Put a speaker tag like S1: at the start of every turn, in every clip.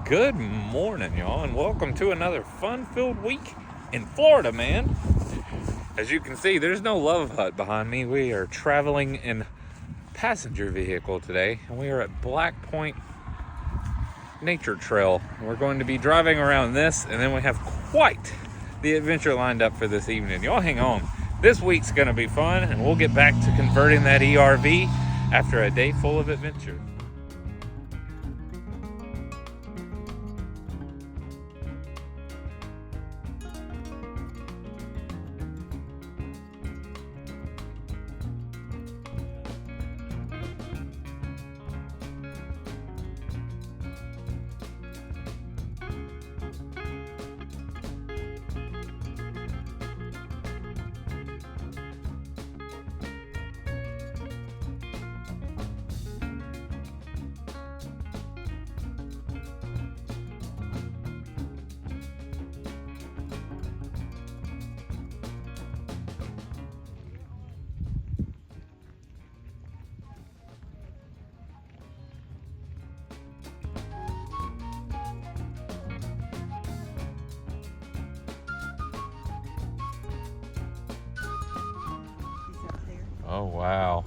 S1: Good morning, y'all, and welcome to another fun-filled week in Florida, man. As you can see, there's no love hut behind me. We are traveling in passenger vehicle today, and we are at Black Point Nature Trail. We're going to be driving around this, and then we have quite the adventure lined up for this evening. Y'all hang on. This week's going to be fun, and we'll get back to converting that ERV after a day full of adventure. Oh, wow.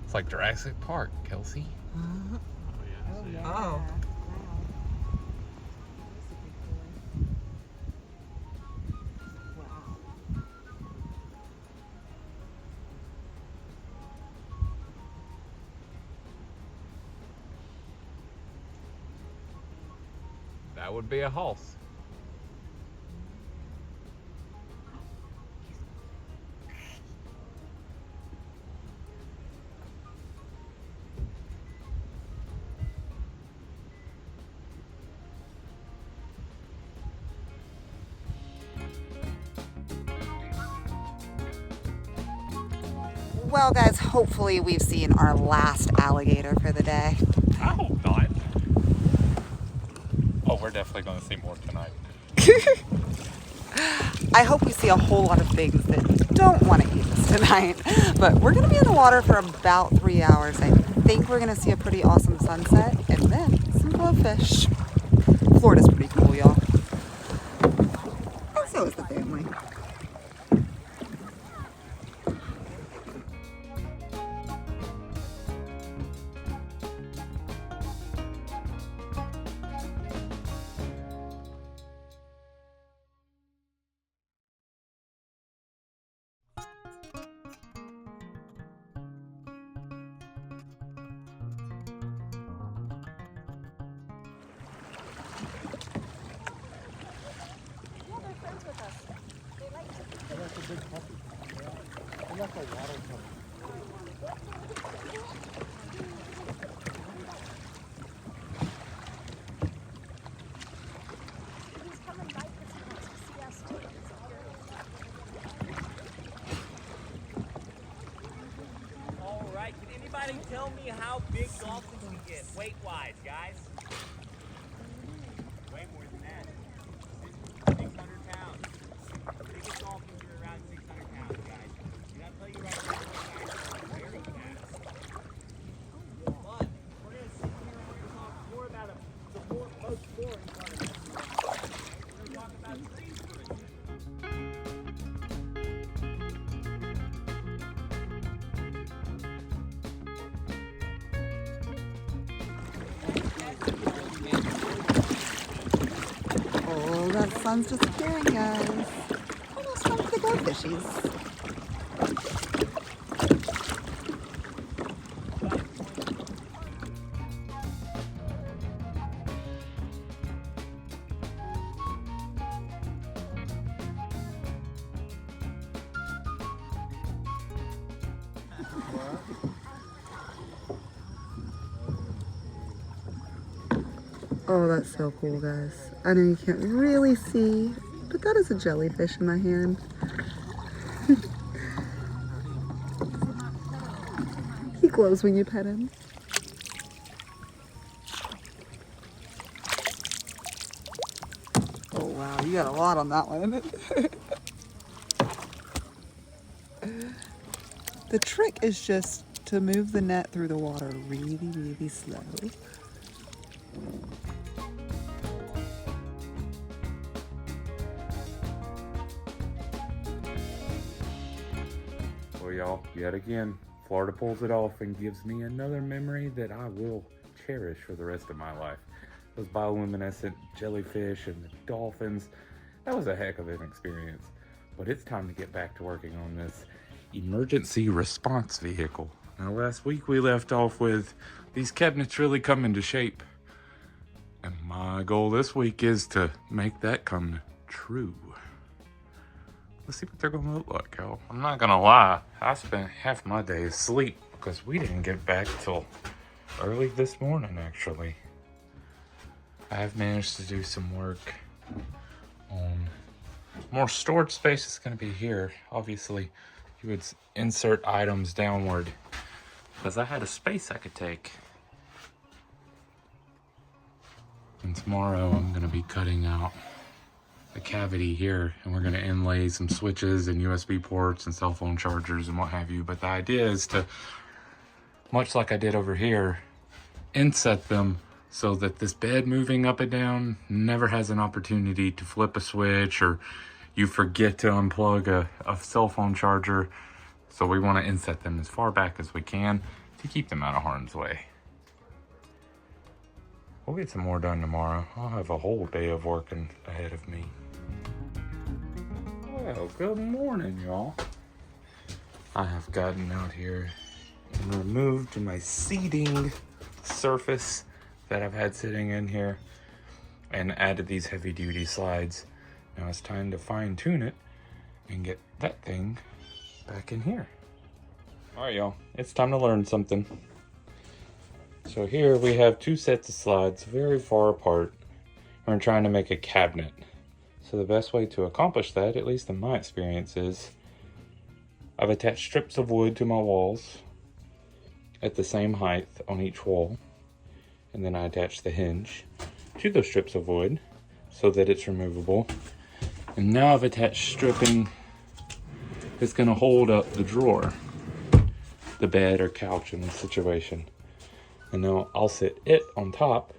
S1: It's like Jurassic Park, Kelsey.
S2: Oh.
S3: Wow.
S1: That would be a horse.
S2: Well, guys, hopefully we've seen our last alligator for the day.
S1: I hope not. Oh, we're definitely going to see more tonight.
S2: I hope we see a whole lot of things that don't want to eat us tonight. But we're going to be in the water for about 3 hours. I think we're going to see a pretty awesome sunset and then some blowfish. Florida's pretty cool, y'all. And so is the family.
S3: Can tell me how big dolphins can get weight-wise, guys? Way more than that. 600 pounds. Biggest dolphins are around 600 pounds, guys. And I'll tell you right now, guys are very fast. But we're going to sit here and we're going to talk more about the most boring part of it. We're going to talk about trees for a minute.
S2: Oh, that sun's disappearing, guys. Almost time for the goldfishies. Oh, that's so cool, guys. I know you can't really see, but that is a jellyfish in my hand. He glows when you pet him. Oh, wow, you got a lot on that one. The trick is just to move the net through the water really, really slow.
S1: y'all. Yet again, Florida pulls it off and gives me another memory that I will cherish for the rest of my life. Those bioluminescent jellyfish and the dolphins, that was a heck of an experience. But it's time to get back to working on this emergency response vehicle. Now, last week we left off with these cabinets really come into shape. And my goal this week is to make that come true. Let's see what they're gonna look like, y'all. I'm not gonna lie, I spent half my day asleep because we didn't get back till early this morning, actually. I have managed to do some work on more storage space. Is gonna be here. Obviously, you would insert items downward because I had a space I could take. And tomorrow I'm gonna be cutting out a cavity here and we're gonna inlay some switches and USB ports and cell phone chargers and what have you. But the idea is to, much like I did over here, inset them so that this bed moving up and down never has an opportunity to flip a switch or you forget to unplug a cell phone charger. So we wanna inset them as far back as we can to keep them out of harm's way. We'll get some more done tomorrow. I'll have a whole day of working ahead of me. Well, good morning, y'all. I have gotten out here and removed my seating surface that I've had sitting in here and added these heavy duty slides. Now it's time to fine tune it and get that thing back in here. All right, y'all, it's time to learn something. So here we have two sets of slides very far apart. We're trying to make a cabinet. So the best way to accomplish that, at least in my experience, is I've attached strips of wood to my walls at the same height on each wall. And then I attach the hinge to those strips of wood so that it's removable. And now I've attached stripping that's gonna hold up the drawer, the bed or couch in this situation. And now I'll sit it on top,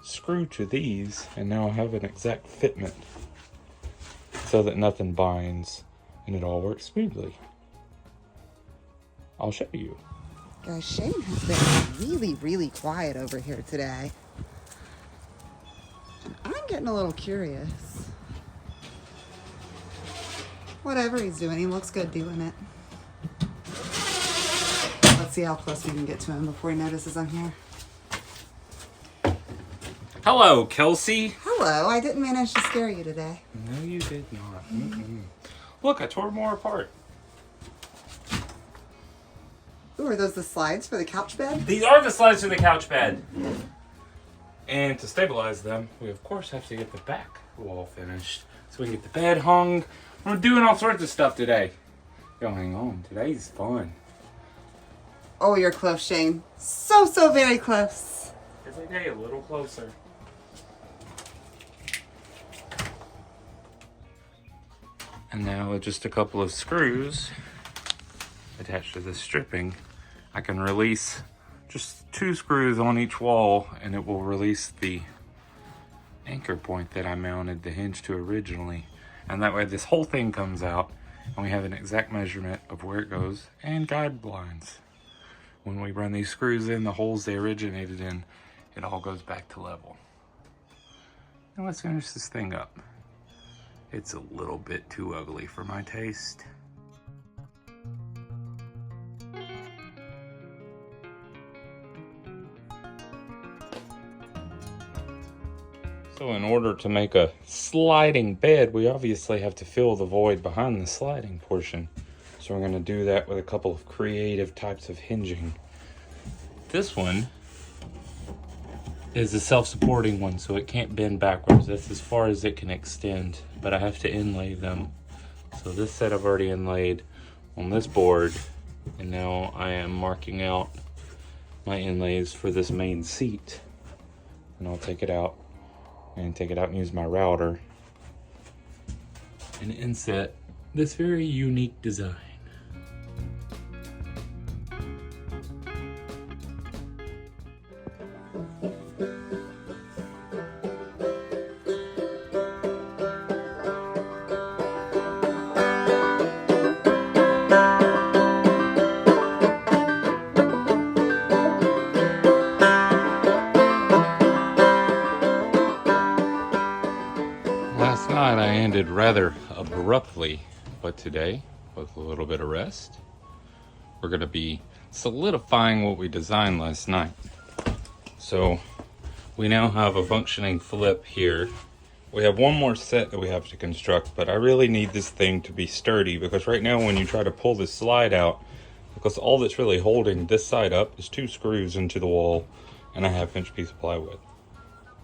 S1: screw to these, and now I have an exact fitment so that nothing binds and it all works smoothly. I'll show you.
S2: Guys, Shane has been really quiet over here today. And I'm getting a little curious. Whatever he's doing, he looks good doing it. Let's see how close we can get to him before he notices I'm here.
S1: Hello, Kelsey.
S2: Hello, I didn't manage to scare you today.
S1: No, you did not. Look, I tore more apart.
S2: Ooh, are those the slides for the couch bed?
S1: These are the slides to the couch bed. And to stabilize them, we of course have to get the back wall finished so we can get the bed hung. We're doing all sorts of stuff today. Yo, hang on. Today's fun.
S2: Oh, you're close, Shane. So very close.
S1: Every day a little closer. And now with just a couple of screws attached to this stripping, I can release just 2 screws on each wall and it will release the anchor point that I mounted the hinge to originally. And that way this whole thing comes out and we have an exact measurement of where it goes and guidelines. When we run these screws in, the holes they originated in, it all goes back to level. Now let's finish this thing up. It's a little bit too ugly for my taste. So in order to make a sliding bed, we obviously have to fill the void behind the sliding portion. So we're gonna do that with a couple of creative types of hinging. This one is a self-supporting one, so it can't bend backwards. That's as far as it can extend, but I have to inlay them. So this set I've already inlaid on this board, and now I am marking out my inlays for this main seat. And I'll take it out and use my router and inset this very unique design. rather abruptly, but today, with a little bit of rest, we're going to be solidifying what we designed last night. So we now have a functioning flip here. We have one more set that we have to construct, but I really need this thing to be sturdy, because right now when you try to pull this slide out, because all that's really holding this side up is 2 screws into the wall and a 1/2-inch piece of plywood.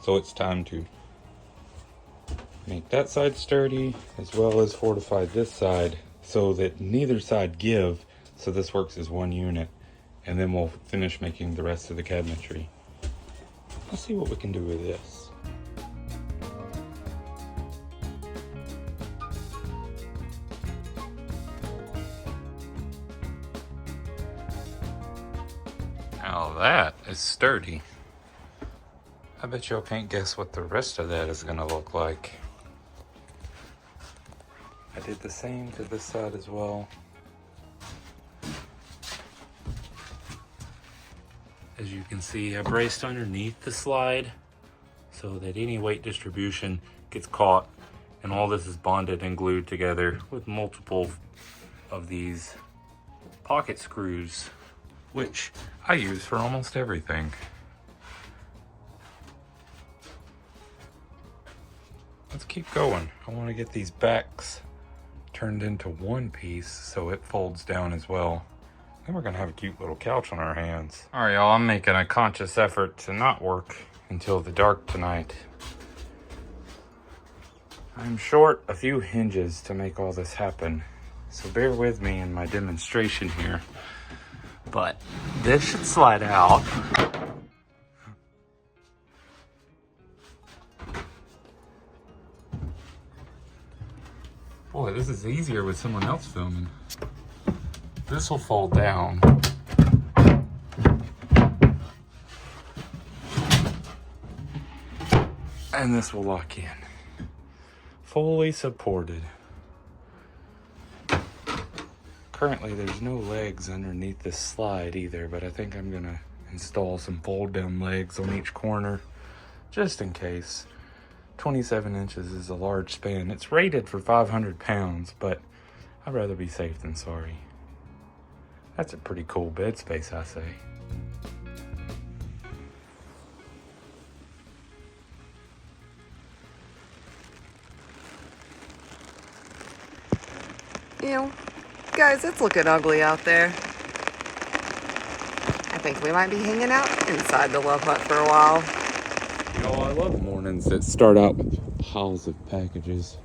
S1: So it's time to make that side sturdy, as well as fortify this side so that neither side give, so this works as one unit. And then we'll finish making the rest of the cabinetry. Let's see what we can do with this. Now that is sturdy. I bet y'all can't guess what the rest of that is gonna look like. I did the same to this side as well. As you can see, I braced underneath the slide so that any weight distribution gets caught, and all this is bonded and glued together with multiple of these pocket screws, which I use for almost everything. Let's keep going. I want to get these backs turned into one piece so it folds down as well. Then we're gonna have a cute little couch on our hands. All right, y'all, I'm making a conscious effort to not work until the dark tonight. I'm short a few hinges to make all this happen, so bear with me in my demonstration here. But this should slide out. Boy, this is easier with someone else filming. This will fall down. And this will lock in. Fully supported. Currently, there's no legs underneath this slide either, but I think I'm gonna install some fold down legs on each corner, just in case. 27 inches is a large span. It's rated for 500 pounds, but I'd rather be safe than sorry. That's a pretty cool bed space, I say.
S2: Ew. Guys, it's looking ugly out there. I think we might be hanging out inside the love hut for a while.
S1: Y'all, I love mornings that start out with piles of packages.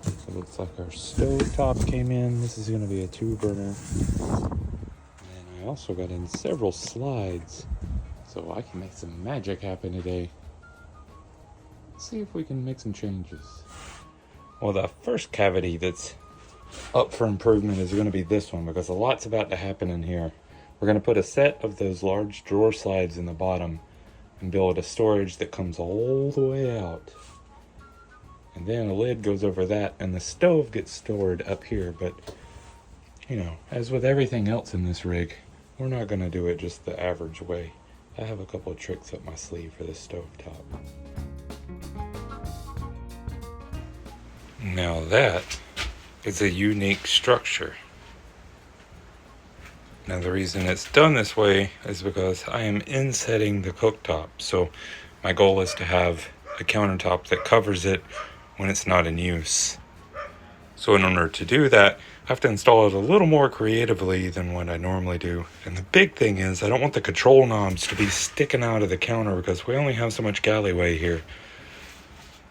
S1: It looks like our stove top came in. This is gonna be a 2-burner. And I also got in several slides, so I can make some magic happen today. Let's see if we can make some changes. Well, the first cavity that's up for improvement is going to be this one, because a lot's about to happen in here. We're going to put a set of those large drawer slides in the bottom and build a storage that comes all the way out. And then a lid goes over that, and the stove gets stored up here. But, you know, as with everything else in this rig, we're not going to do it just the average way. I have a couple of tricks up my sleeve for this stove top. Now that is a unique structure. Now the reason it's done this way is because I am insetting the cooktop. So my goal is to have a countertop that covers it when it's not in use. So in order to do that, I have to install it a little more creatively than what I normally do. And the big thing is I don't want the control knobs to be sticking out of the counter, because we only have so much galleyway here.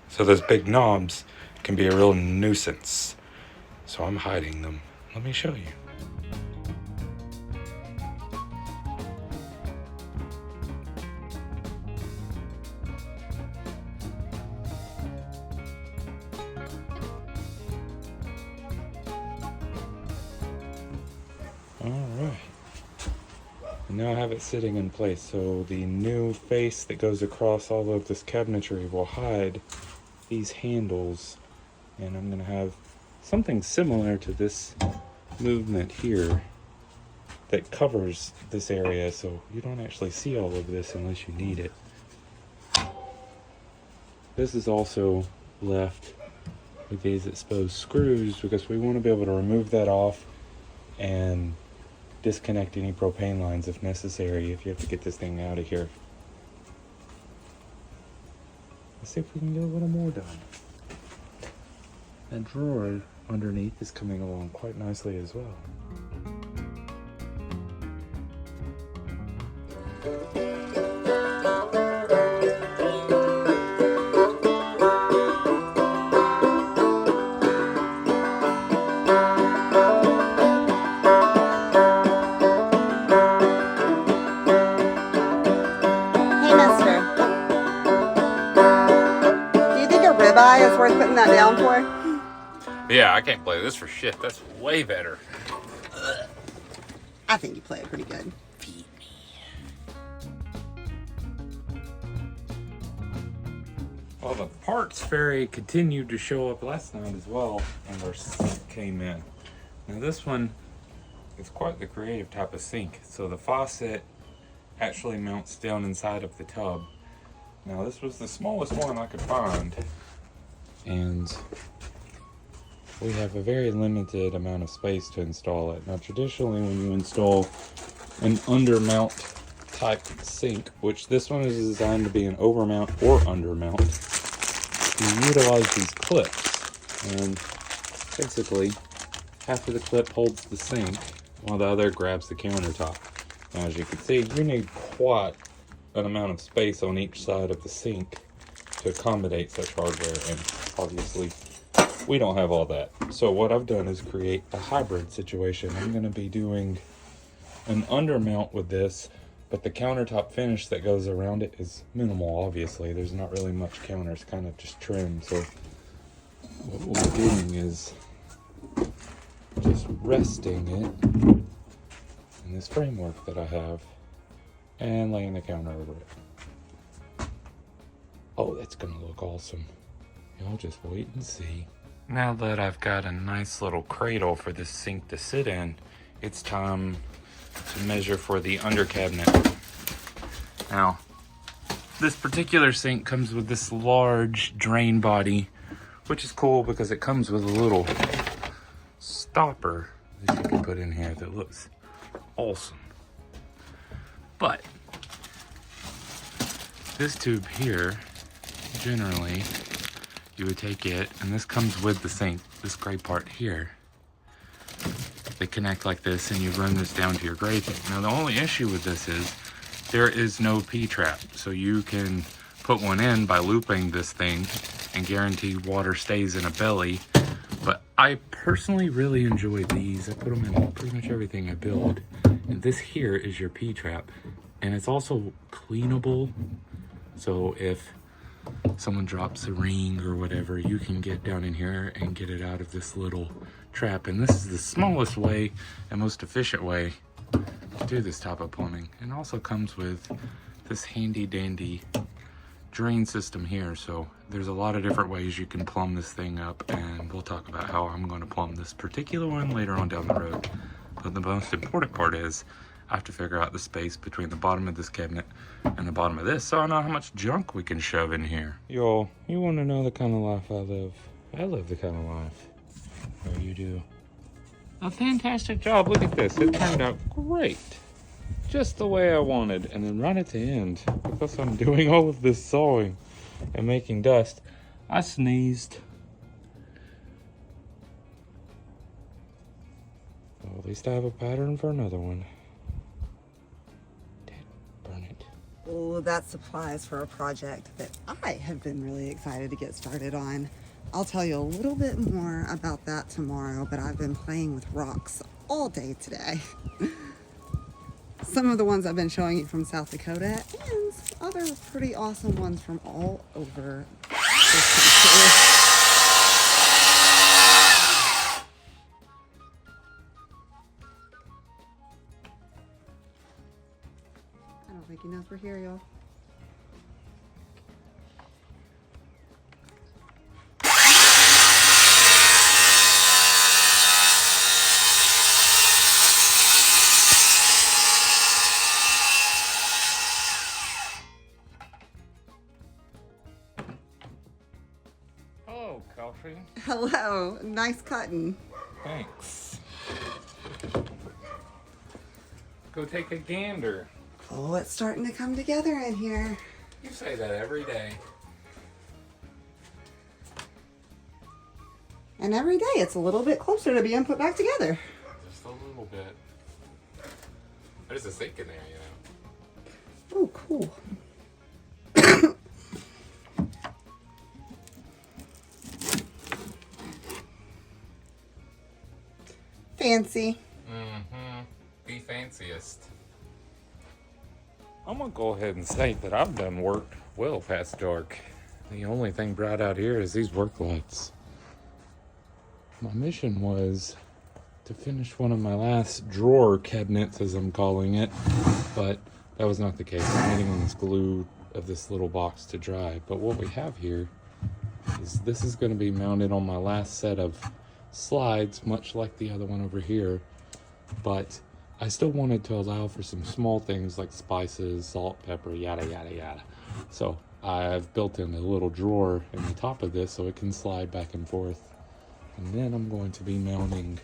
S1: So those big knobs can be a real nuisance. So I'm hiding them. Let me show you. All right. Now I have it sitting in place, so the new face that goes across all of this cabinetry will hide these handles, and I'm going to have something similar to this movement here that covers this area, so you don't actually see all of this unless you need it. This is also left
S4: with these exposed screws because we want to be able to remove that off and disconnect any propane lines if necessary if you have to get this thing out of here. Let's see if we can get a little more done. That drawer underneath is coming along quite nicely as well.
S2: Hey, mister. Do you think a ribeye is worth putting that down for?
S1: Yeah, I can't play this for shit. That's way better.
S2: I think you play it pretty good.
S4: Well, the parts fairy continued to show up last night as well, and our sink came in. Now this one is quite the creative type of sink. So the faucet actually mounts down inside of the tub. Now this was the smallest one I could find, and we have a very limited amount of space to install it. Now traditionally when you install an undermount type sink, which this one is designed to be an overmount or undermount, you utilize these clips, and basically half of the clip holds the sink while the other grabs the countertop. Now as you can see, you need quite an amount of space on each side of the sink to accommodate such hardware, and obviously we don't have all that. So what I've done is create a hybrid situation. I'm going to be doing an undermount with this, but the countertop finish that goes around it is minimal. Obviously there's not really much counter, it's kind of just trim. So what we'll be doing is just resting it in this framework that I have and laying the counter over it. Oh, that's gonna look awesome. Y'all just wait and see. Now that I've got a nice little cradle for this sink to sit in, it's time to measure for the under cabinet. Now, this particular sink comes with this large drain body, which is cool because it comes with a little stopper that you can put in here that looks awesome. But this tube here, generally you would take it, and this comes with the sink, this gray part here. They connect like this and you run this down to your gray thing. Now the only issue with this is there is no P-trap, so you can put one in by looping this thing and guarantee water stays in a belly. But I personally really enjoy these. I put them in pretty much everything I build. And this here is your P-trap, and it's also cleanable. So if someone drops a ring or whatever, you can get down in here and get it out of this little trap. And this is the smallest way and most efficient way to do this type of plumbing. And also comes with this handy dandy drain system here. So there's a lot of different ways you can plumb this thing up, and we'll talk about how I'm going to plumb this particular one later on down the road. But the most important part is I have to figure out the space between the bottom of this cabinet and the bottom of this, so I know how much junk we can shove in here. Y'all, you want to know the kind of life I live? I live the kind of life where you do a fantastic job. Look at this. It turned out great. Just the way I wanted. And then right at the end, because I'm doing all of this sawing and making dust, I sneezed. Well, at least I have a pattern for another one. Burn it.
S2: Oh, that supplies for a project that I have been really excited to get started on. I'll tell you a little bit more about that tomorrow, but I've been playing with rocks all day today. Some of the ones I've been showing you from South Dakota, and other pretty awesome ones from all over this country. I don't think he knows we're here, y'all.
S1: Hello, Kelsey.
S2: Hello, Hello. Nice cutting.
S1: Thanks. Go take a gander.
S2: Oh, it's starting to come together in here.
S1: You say that every day.
S2: And every day it's a little bit closer to being put back together.
S1: Just a little bit. There's a sink in there, you know.
S2: Oh, cool. Fancy.
S1: Mm-hmm. The fanciest. I'm gonna go ahead and say that I've done work well past dark. The only thing bright out here is these work lights. My mission was to finish one of my last drawer cabinets, as I'm calling it, but that was not the case. I'm waiting on this glue of this little box to dry. But what we have here is this is going to be mounted on my last set of slides, much like the other one over here, but I still wanted to allow for some small things like spices, salt, pepper, yada yada yada. So I've built in a little drawer in the top of this so it can slide back and forth. And then I'm going to be mounting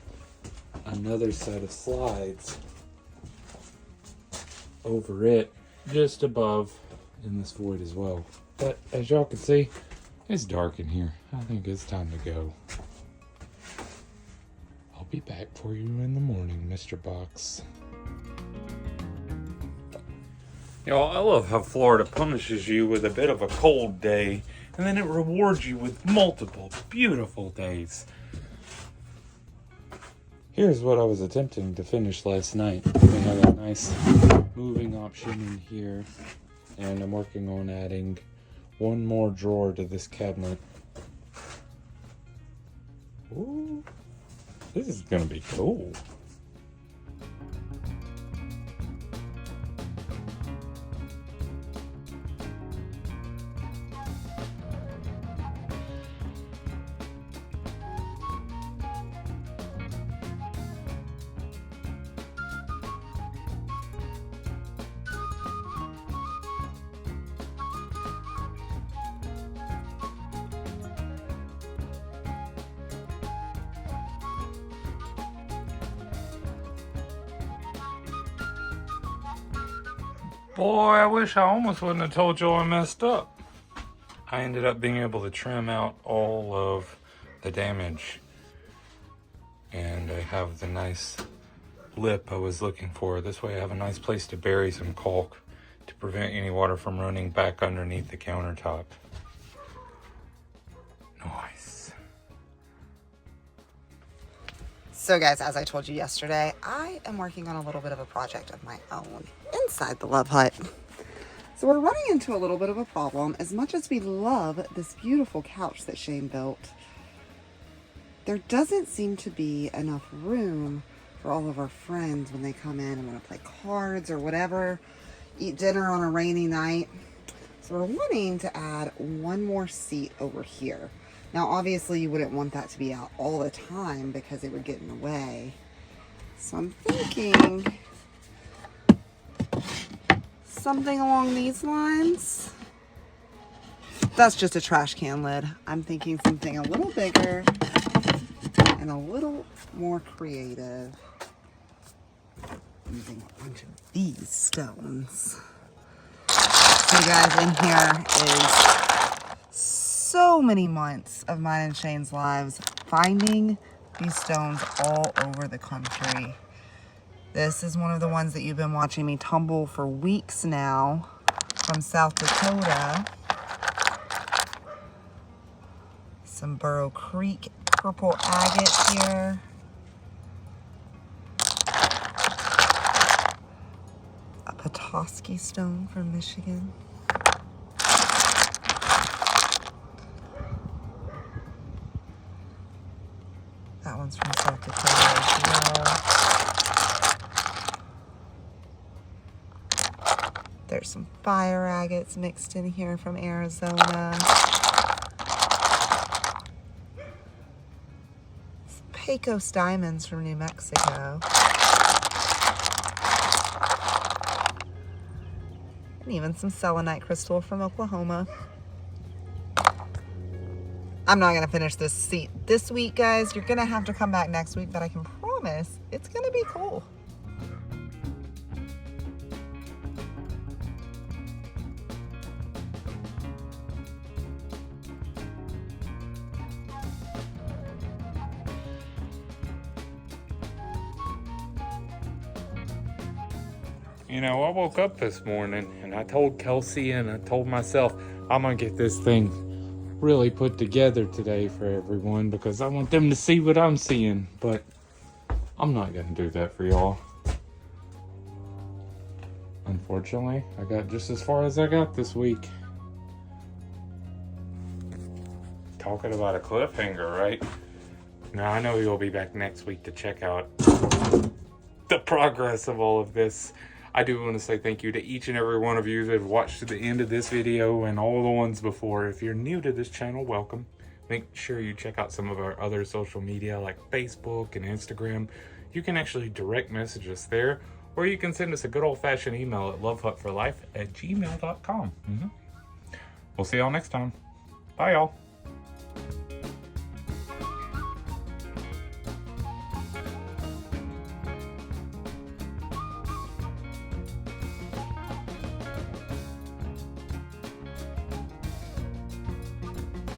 S1: another set of slides over it, just above in this void as well. But as y'all can see, it's dark in here. I think it's time to go. I'll be back for you in the morning, Mr. Box. Y'all, I love how Florida punishes you with a bit of a cold day, and then it rewards you with multiple beautiful days. Here's what I was attempting to finish last night. We have a nice moving option in here, and I'm working on adding one more drawer to this cabinet. Ooh, this is gonna be cool. Boy, I wish I almost wouldn't have told you I messed up. I ended up being able to trim out all of the damage. And I have the nice lip I was looking for. This way I have a nice place to bury some caulk to prevent any water from running back underneath the countertop. Nice.
S2: So guys, as I told you yesterday, I am working on a little bit of a project of my own inside the Love Hut. So we're running into a little bit of a problem. As much as we love this beautiful couch that Shane built, there doesn't seem to be enough room for all of our friends when they come in and want to play cards or whatever, eat dinner on a rainy night. So we're wanting to add one more seat over here. Now, obviously, you wouldn't want that to be out all the time because it would get in the way. So I'm thinking something along these lines. That's just a trash can lid. I'm thinking something a little bigger and a little more creative, using a bunch of these stones. So guys, in here is so many months of mine and Shane's lives finding these stones all over the country. This is one of the ones that you've been watching me tumble for weeks now from South Dakota. Some Burrow Creek purple agate here. A Petoskey stone from Michigan. That one's from South Dakota as well. There's some fire agates mixed in here from Arizona. Some Pecos diamonds from New Mexico. And even some selenite crystal from Oklahoma. I'm not gonna finish this seat this week, guys. You're gonna have to come back next week, but I can promise it's gonna be cool.
S1: You know, I woke up this morning and I told Kelsey and I told myself I'm gonna get this thing really put together today for everyone because I want them to see what I'm seeing, but I'm not gonna do that for y'all. Unfortunately, I got just as far as I got this week. Talking about a cliffhanger, right? Now I know you'll be back next week to check out the progress of all of this. I do want to say thank you to each and every one of you that have watched to the end of this video and all the ones before. If you're new to this channel, welcome. Make sure you check out some of our other social media like Facebook and Instagram. You can actually direct message us there, or you can send us a good old-fashioned email at lovehutforlife@gmail.com. We'll see y'all next time. Bye, y'all.